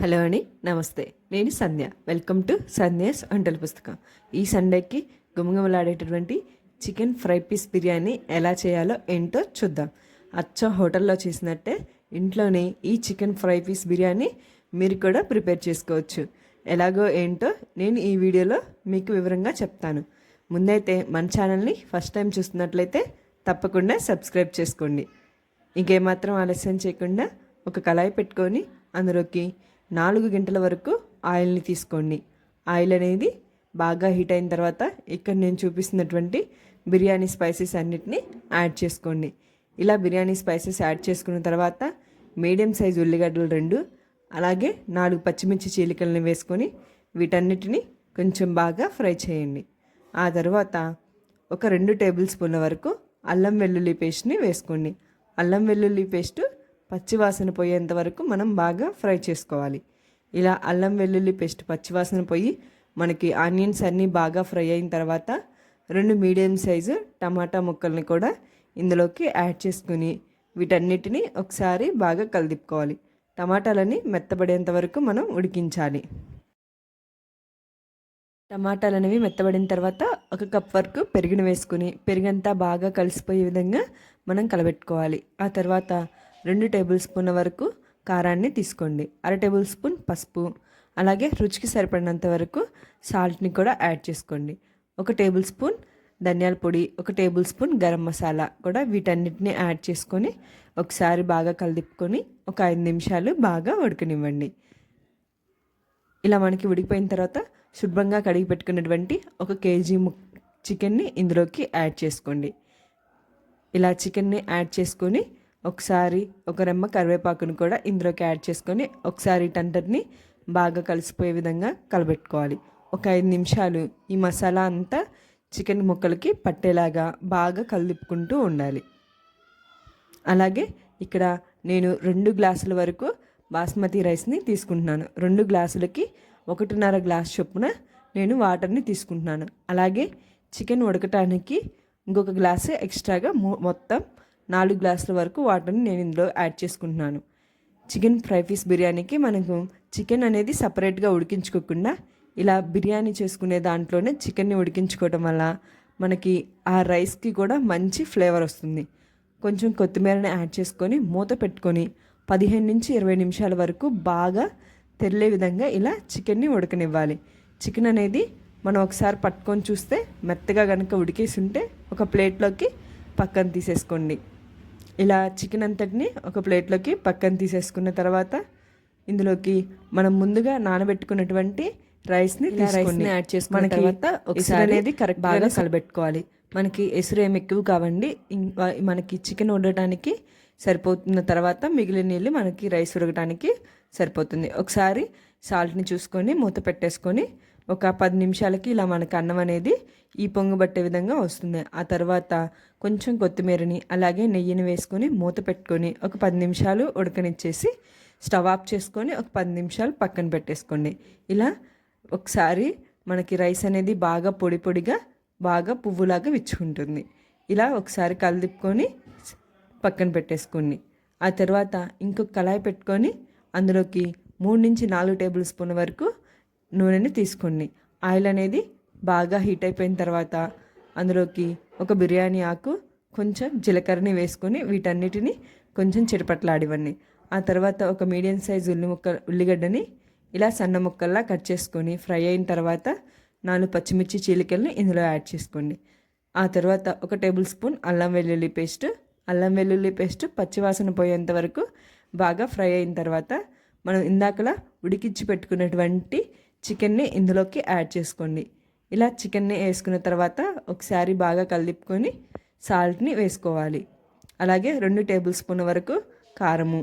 Hello అండి, నమస్తే. నేను సంధ్య. వెల్కమ్ టు సంధ్యాస్ వంటల పుస్తకం. ఈ సండేకి గుమగుమలాడేటటువంటి చికెన్ ఫ్రై పీస్ బిర్యానీ ఎలా చేయాలో ఏంటో చూద్దాం. అచ్చం హోటల్లో చేసినట్టే ఇంట్లోనే ఈ చికెన్ ఫ్రై పీస్ బిర్యానీ మీరు కూడా ప్రిపేర్ చేసుకోవచ్చు. ఎలాగో ఏంటో నేను ఈ వీడియోలో మీకు వివరంగా చెప్తాను. ముందైతే మన ఛానల్ని ఫస్ట్ టైం చూస్తున్నట్లయితే తప్పకుండా సబ్స్క్రైబ్ చేసుకోండి. ఇంకేమాత్రం ఆలస్యం చేయకుండా ఒక కళాయి పెట్టుకొని అందులోకి 4 గంటల వరకు ఆయిల్ని తీసుకోండి. ఆయిల్ అనేది బాగా హీట్ అయిన తర్వాత ఇక్కడ నేను చూపిస్తున్నటువంటి బిర్యానీ స్పైసెస్ అన్నిటిని యాడ్ చేసుకోండి. ఇలా బిర్యానీ స్పైసెస్ యాడ్ చేసుకున్న తర్వాత మీడియం సైజు ఉల్లిగడ్డలు 2, అలాగే 4 పచ్చిమిర్చి చీలికలను వేసుకొని వీటన్నిటిని కొంచెం బాగా ఫ్రై చేయండి. ఆ తర్వాత ఒక 2 టేబుల్ స్పూన్ల వరకు అల్లం వెల్లుల్లి పేస్ట్ని వేసుకోండి. అల్లం వెల్లుల్లి పేస్ట్ పచ్చివాసన పోయేంత వరకు మనం బాగా ఫ్రై చేసుకోవాలి. ఇలా అల్లం వెల్లుల్లి పేస్ట్ పచ్చివాసన పోయి మనకి ఆనియన్స్ అన్నీ బాగా ఫ్రై అయిన తర్వాత 2 మీడియం సైజు టమాటా ముక్కల్ని కూడా ఇందులోకి యాడ్ చేసుకుని వీటన్నిటిని ఒకసారి బాగా కలిదిప్పుకోవాలి. టమాటాలని మెత్తబడేంత వరకు మనం ఉడికించాలి. టమాటాలు అనేవి మెత్తబడిన తర్వాత 1 కప్ వరకు పెరుగుని వేసుకుని పెరుగంతా బాగా కలిసిపోయే విధంగా మనం కలబెట్టుకోవాలి. ఆ తర్వాత 2 టేబుల్ స్పూన్ల వరకు కారాన్ని తీసుకోండి. 1/2 టేబుల్ స్పూన్ పసుపు, అలాగే రుచికి సరిపడినంత వరకు సాల్ట్ని కూడా యాడ్ చేసుకోండి. 1 టేబుల్ స్పూన్ ధనియాల పొడి, 1 టేబుల్ స్పూన్ గరం మసాలా కూడా వీటన్నిటిని యాడ్ చేసుకొని ఒకసారి బాగా కలిదిప్పుకొని ఒక 5 నిమిషాలు బాగా ఉడకనివ్వండి. ఇలా మనకి ఉడికిపోయిన తర్వాత శుభ్రంగా కడిగి పెట్టుకున్నటువంటి 1 కేజీ చికెన్ని ఇందులోకి యాడ్ చేసుకోండి. ఇలా చికెన్ని యాడ్ చేసుకొని ఒకసారి 1 రెమ్మ కరివేపాకును కూడా ఇందులోకి యాడ్ చేసుకొని ఒకసారి టంటర్ని బాగా కలిసిపోయే విధంగా కలబెట్టుకోవాలి. ఒక 5 నిమిషాలు ఈ మసాలా అంతా చికెన్ ముక్కలకి పట్టేలాగా బాగా కలిపుకుంటూ ఉండాలి. అలాగే ఇక్కడ నేను 2 గ్లాసుల వరకు బాస్మతి రైస్ని తీసుకుంటున్నాను. 2 గ్లాసులకి 1.5 గ్లాస్ చొప్పున నేను వాటర్ని తీసుకుంటున్నాను. అలాగే చికెన్ ఉడకటానికి ఇంకొక గ్లాసు ఎక్స్ట్రాగా మొత్తం 4 గ్లాసుల వరకు వాటర్ని నేను ఇందులో యాడ్ చేసుకుంటున్నాను. చికెన్ ఫ్రై పీస్ బిర్యానీకి మనకు చికెన్ అనేది సపరేట్గా ఉడికించుకోకుండా ఇలా బిర్యానీ చేసుకునే దాంట్లోనే చికెన్ని ఉడికించుకోవటం వల్ల మనకి ఆ రైస్కి కూడా మంచి ఫ్లేవర్ వస్తుంది. కొంచెం కొత్తిమీరని యాడ్ చేసుకొని మూత పెట్టుకొని 15 నుంచి 20 నిమిషాల వరకు బాగా తెరిలే విధంగా ఇలా చికెన్ని ఉడకనివ్వాలి. చికెన్ అనేది మనం ఒకసారి పట్టుకొని చూస్తే మెత్తగా కనుక ఉడికేసి ఉంటే ఒక ప్లేట్లోకి పక్కన తీసేసుకోండి. ఇలా చికెన్ అంతటిని ఒక ప్లేట్లోకి పక్కన తీసేసుకున్న తర్వాత ఇందులోకి మనం ముందుగా నానబెట్టుకున్నటువంటి రైస్ని యాడ్ చేసుకున్న తర్వాత ఒకసారి అనేది కరెక్ట్ బాగా కలబెట్టుకోవాలి. మనకి ఎసురు ఏమి ఎక్కువ కావండి, మనకి చికెన్ వండటానికి సరిపోతున్న తర్వాత మిగిలిన నీళ్ళు మనకి రైస్ ఉడకడానికి సరిపోతుంది. ఒకసారి సాల్ట్ని చూసుకొని మూత పెట్టేసుకొని ఒక 10 నిమిషాలకి ఇలా మనకు అన్నం అనేది ఈ పొంగు పట్టే విధంగా వస్తుంది. ఆ తర్వాత కొంచెం కొత్తిమీరని అలాగే నెయ్యిని వేసుకొని మూత పెట్టుకొని ఒక 10 నిమిషాలు ఉడకనిచ్చేసి స్టవ్ ఆఫ్ చేసుకొని ఒక 10 నిమిషాలు పక్కన పెట్టేసుకోండి. ఇలా ఒకసారి మనకి రైస్ అనేది బాగా పొడి పొడిగా బాగా పువ్వులాగా విచ్చుకుంటుంది. ఇలా ఒకసారి కలిదిప్పుకొని పక్కన పెట్టేసుకోండి. ఆ తర్వాత ఇంకొక కళాయి పెట్టుకొని అందులోకి 3 నుంచి 4 టేబుల్ స్పూన్ల వరకు నూనెని తీసుకోండి. ఆయిల్ అనేది బాగా హీట్ అయిపోయిన తర్వాత అందులోకి ఒక బిర్యానీ ఆకు, కొంచెం జీలకర్రని వేసుకొని వీటన్నిటిని కొంచెం చిటపట్లాడివ్వండి. ఆ తర్వాత ఒక మీడియం సైజు ఉల్లిగడ్డని ఇలా సన్న ముక్కల్లా కట్ చేసుకొని ఫ్రై అయిన తర్వాత 4 పచ్చిమిర్చి చీలికల్ని ఇందులో యాడ్ చేసుకోండి. ఆ తర్వాత 1 టేబుల్ స్పూన్ అల్లం వెల్లుల్లి పేస్ట్ పచ్చివాసన పోయేంత వరకు బాగా ఫ్రై అయిన తర్వాత మనం ఇందాకలా ఉడికించి పెట్టుకున్నటువంటి చికెన్ని ఇందులోకి యాడ్ చేసుకోండి. ఇలా చికెన్ని వేసుకున్న తర్వాత ఒకసారి బాగా కలిపుకొని సాల్ట్ని వేసుకోవాలి. అలాగే 2 టేబుల్ స్పూన్ల వరకు కారము,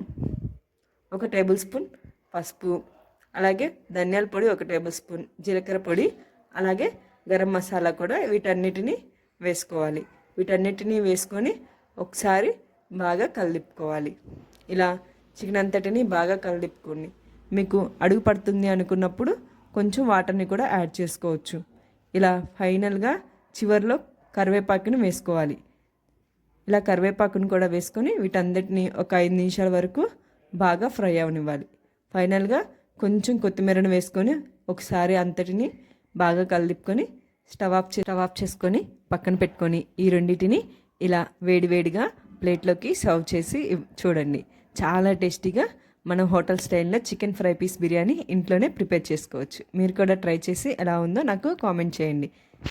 1 టేబుల్ స్పూన్ పసుపు, అలాగే ధనియాల పొడి 1 టేబుల్ స్పూన్, జీలకర్ర పొడి, అలాగే గరం మసాలా కూడా వీటన్నిటిని వేసుకోవాలి. వీటన్నిటిని వేసుకొని ఒకసారి బాగా కలిపుకోవాలి. ఇలా చికెన్ అంతటిని బాగా కలిపుకోండి. మీకు అడుగు పడుతుంది అనుకున్నప్పుడు కొంచెం వాటర్ని కూడా యాడ్ చేసుకోవచ్చు. ఇలా ఫైనల్గా చివరిలో కరివేపాకుని వేసుకోవాలి. ఇలా కరివేపాకుని కూడా వేసుకొని వీటన్నిటిని ఒక 5 నిమిషాల వరకు బాగా ఫ్రై అవనివ్వాలి. ఫైనల్గా కొంచెం కొత్తిమీరను వేసుకొని ఒకసారి అంతటిని బాగా కలిపుకొని స్టవ్ ఆఫ్ చేసుకొని పక్కన పెట్టుకొని ఈ రెండింటిని ఇలా వేడివేడిగా ప్లేట్లోకి సర్వ్ చేసి చూడండి. చాలా టేస్టీగా మనం హోటల్ స్టైల్లో చికెన్ ఫ్రై పీస్ బిర్యానీ ఇంట్లోనే ప్రిపేర్ చేసుకోవచ్చు. మీరు కూడా ట్రై చేసి ఎలా ఉందో నాకు కామెంట్ చేయండి.